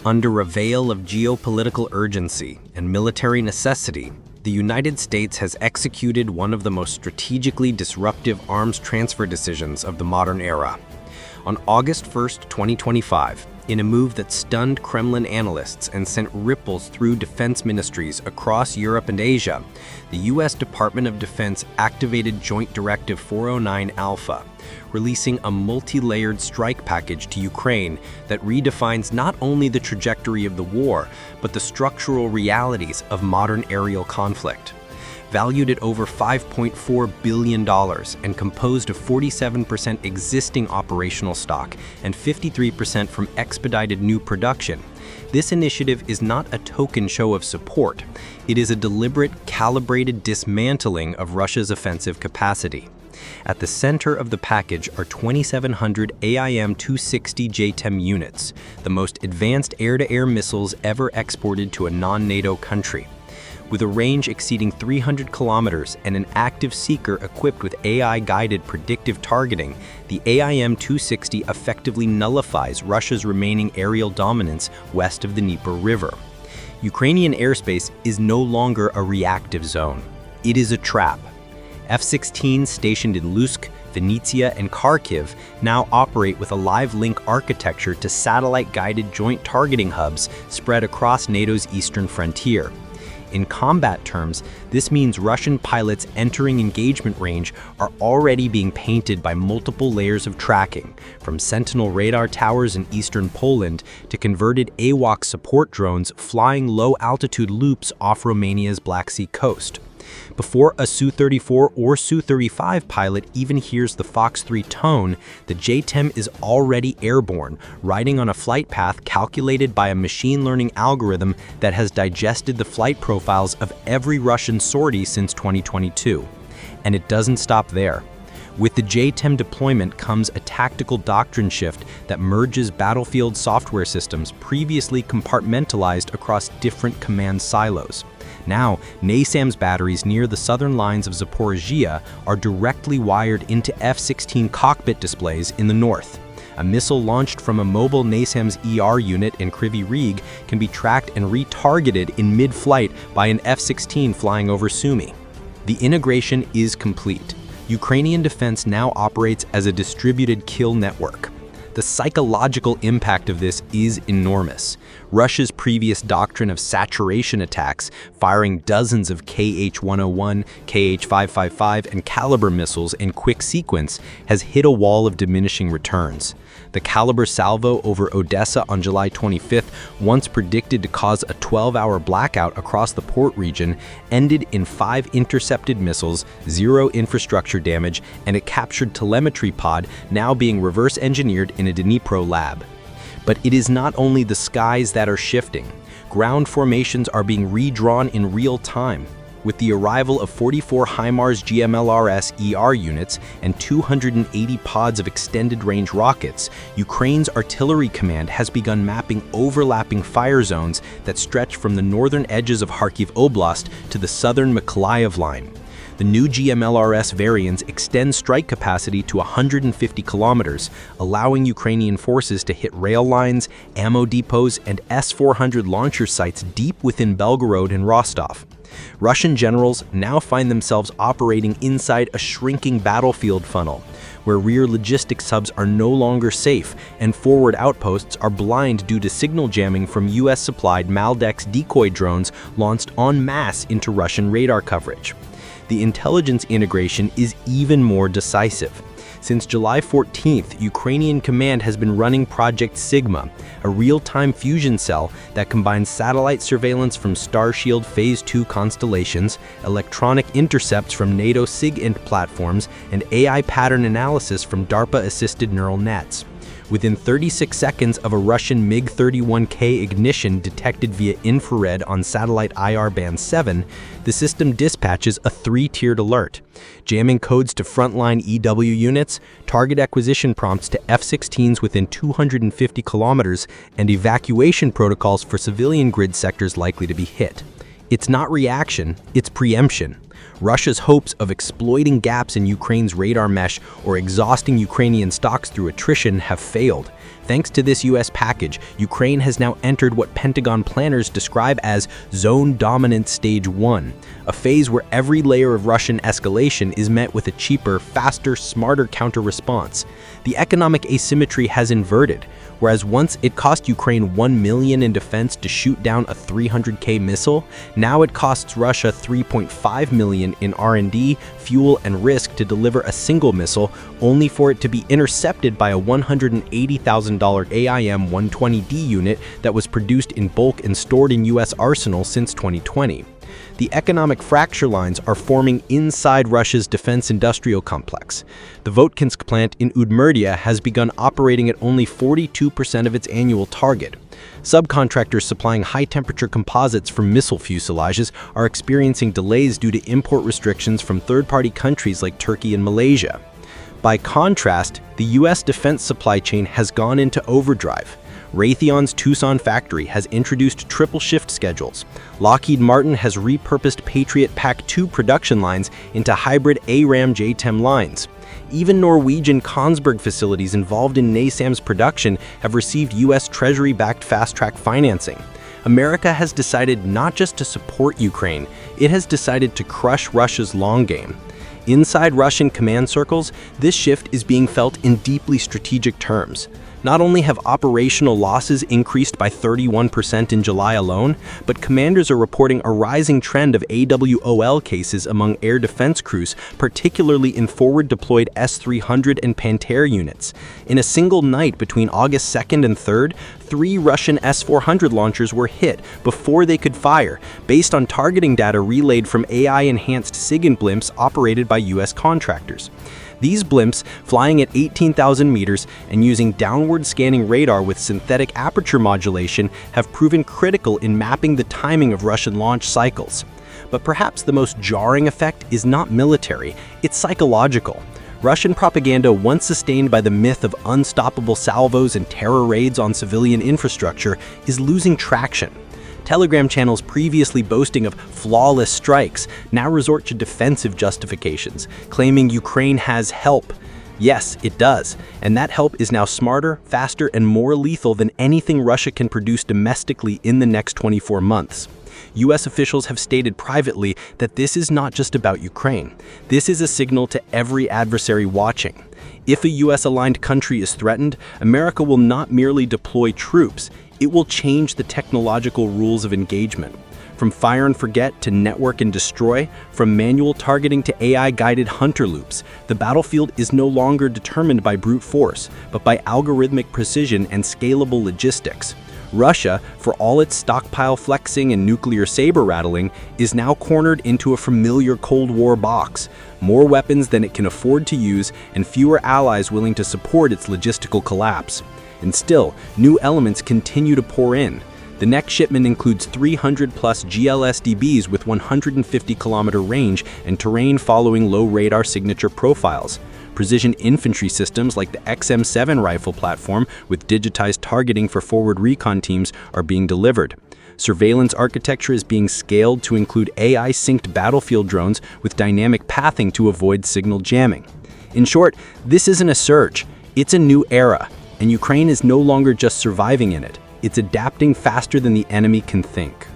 Under a veil of geopolitical urgency and military necessity, the United States has executed one of the most strategically disruptive arms transfer decisions of the modern era. On August 1, 2025, in a move that stunned Kremlin analysts and sent ripples through defense ministries across Europe and Asia, the U.S. Department of Defense activated Joint Directive 409 Alpha, releasing a multi-layered strike package to Ukraine that redefines not only the trajectory of the war, but the structural realities of modern aerial conflict. Valued at over $5.4 billion and composed of 47% existing operational stock and 53% from expedited new production, this initiative is not a token show of support. It is a deliberate, calibrated dismantling of Russia's offensive capacity. At the center of the package are 2,700 AIM-260 JATM units, the most advanced air-to-air missiles ever exported to a non-NATO country. With a range exceeding 300 kilometers and an active seeker equipped with AI-guided predictive targeting, the AIM-260 effectively nullifies Russia's remaining aerial dominance west of the Dnieper River. Ukrainian airspace is no longer a reactive zone. It is a trap. F-16s stationed in Lutsk, Vinnytsia, and Kharkiv now operate with a live link architecture to satellite-guided joint targeting hubs spread across NATO's eastern frontier. In combat terms, this means Russian pilots entering engagement range are already being painted by multiple layers of tracking, from Sentinel radar towers in eastern Poland to converted AWACS support drones flying low-altitude loops off Romania's Black Sea coast. Before a Su-34 or Su-35 pilot even hears the Fox 3 tone, the JATM is already airborne, riding on a flight path calculated by a machine learning algorithm that has digested the flight profiles of every Russian sortie since 2022. And it doesn't stop there. With the JATM deployment comes a tactical doctrine shift that merges battlefield software systems previously compartmentalized across different command silos. Now, NASAM's batteries near the southern lines of Zaporizhia are directly wired into F-16 cockpit displays in the north. A missile launched from a mobile NASAM's ER unit in Kryvyi Rih can be tracked and retargeted in mid-flight by an F-16 flying over Sumy. The integration is complete. Ukrainian defense now operates as a distributed kill network. The psychological impact of this is enormous. Russia's previous doctrine of saturation attacks, firing dozens of Kh-101, Kh-555, and Caliber missiles in quick sequence, has hit a wall of diminishing returns. The Caliber salvo over Odessa on July 25th, once predicted to cause a 12-hour blackout across the port region, ended in 5 intercepted missiles, 0 infrastructure damage, and a captured telemetry pod now being reverse-engineered in a Dnipro lab. But it is not only the skies that are shifting. Ground formations are being redrawn in real time. With the arrival of 44 HIMARS GMLRS ER units and 280 pods of extended-range rockets, Ukraine's artillery command has begun mapping overlapping fire zones that stretch from the northern edges of Kharkiv Oblast to the southern Mykolaiv line. The new GMLRS variants extend strike capacity to 150 kilometers, allowing Ukrainian forces to hit rail lines, ammo depots, and S-400 launcher sites deep within Belgorod and Rostov. Russian generals now find themselves operating inside a shrinking battlefield funnel, where rear logistics hubs are no longer safe and forward outposts are blind due to signal jamming from US-supplied Maldex decoy drones launched en masse into Russian radar coverage. The intelligence integration is even more decisive. Since July 14th, Ukrainian command has been running Project Sigma, a real-time fusion cell that combines satellite surveillance from Starshield Phase 2 constellations, electronic intercepts from NATO SIGINT platforms, and AI pattern analysis from DARPA-assisted neural nets. Within 36 seconds of a Russian MiG-31K ignition detected via infrared on satellite IR band 7, the system dispatches a 3-tiered alert, jamming codes to frontline EW units, target acquisition prompts to F-16s within 250 kilometers, and evacuation protocols for civilian grid sectors likely to be hit. It's not reaction, it's preemption. Russia's hopes of exploiting gaps in Ukraine's radar mesh or exhausting Ukrainian stocks through attrition have failed. Thanks to this U.S. package, Ukraine has now entered what Pentagon planners describe as Zone Dominant Stage 1, a phase where every layer of Russian escalation is met with a cheaper, faster, smarter counter-response. The economic asymmetry has inverted. Whereas once it cost Ukraine $1 million in defense to shoot down a 300K missile, now it costs Russia $3.5 million in R&D, fuel, and risk to deliver a single missile, only for it to be intercepted by a $180,000 AIM-120D unit that was produced in bulk and stored in U.S. arsenals since 2020. The economic fracture lines are forming inside Russia's defense industrial complex. The Votkinsk plant in Udmurtia has begun operating at only 42% of its annual target. Subcontractors supplying high-temperature composites for missile fuselages are experiencing delays due to import restrictions from third-party countries like Turkey and Malaysia. By contrast, the U.S. defense supply chain has gone into overdrive. Raytheon's Tucson factory has introduced triple shift schedules. Lockheed Martin has repurposed Patriot PAC-2 production lines into hybrid ARAM JATM lines. Even Norwegian Kongsberg facilities involved in NASAMS production have received U.S. Treasury-backed fast-track financing. America has decided not just to support Ukraine, it has decided to crush Russia's long game. Inside Russian command circles, this shift is being felt in deeply strategic terms. Not only have operational losses increased by 31% in July alone, but commanders are reporting a rising trend of AWOL cases among air defense crews, particularly in forward-deployed S-300 and Panter units. In a single night between August 2nd and 3rd, 3 Russian S-400 launchers were hit before they could fire, based on targeting data relayed from AI-enhanced SIGINT blimps operated by U.S. contractors. These blimps, flying at 18,000 meters and using downward scanning radar with synthetic aperture modulation, have proven critical in mapping the timing of Russian launch cycles. But perhaps the most jarring effect is not military, it's psychological. Russian propaganda, once sustained by the myth of unstoppable salvos and terror raids on civilian infrastructure, is losing traction. Telegram channels previously boasting of flawless strikes now resort to defensive justifications, claiming Ukraine has help. Yes, it does, and that help is now smarter, faster, and more lethal than anything Russia can produce domestically in the next 24 months. U.S. officials have stated privately that this is not just about Ukraine. This is a signal to every adversary watching. If a U.S.-aligned country is threatened, America will not merely deploy troops, it will change the technological rules of engagement. From fire and forget to network and destroy, from manual targeting to AI-guided hunter loops, the battlefield is no longer determined by brute force, but by algorithmic precision and scalable logistics. Russia, for all its stockpile flexing and nuclear saber rattling, is now cornered into a familiar Cold War box. More weapons than it can afford to use and fewer allies willing to support its logistical collapse. And still, new elements continue to pour in. The next shipment includes 300-plus GLSDBs with 150-kilometer range and terrain following low radar signature profiles. Precision infantry systems like the XM7 rifle platform with digitized targeting for forward recon teams are being delivered. Surveillance architecture is being scaled to include AI-synced battlefield drones with dynamic pathing to avoid signal jamming. In short, this isn't a surge, it's a new era. And Ukraine is no longer just surviving in it, it's adapting faster than the enemy can think.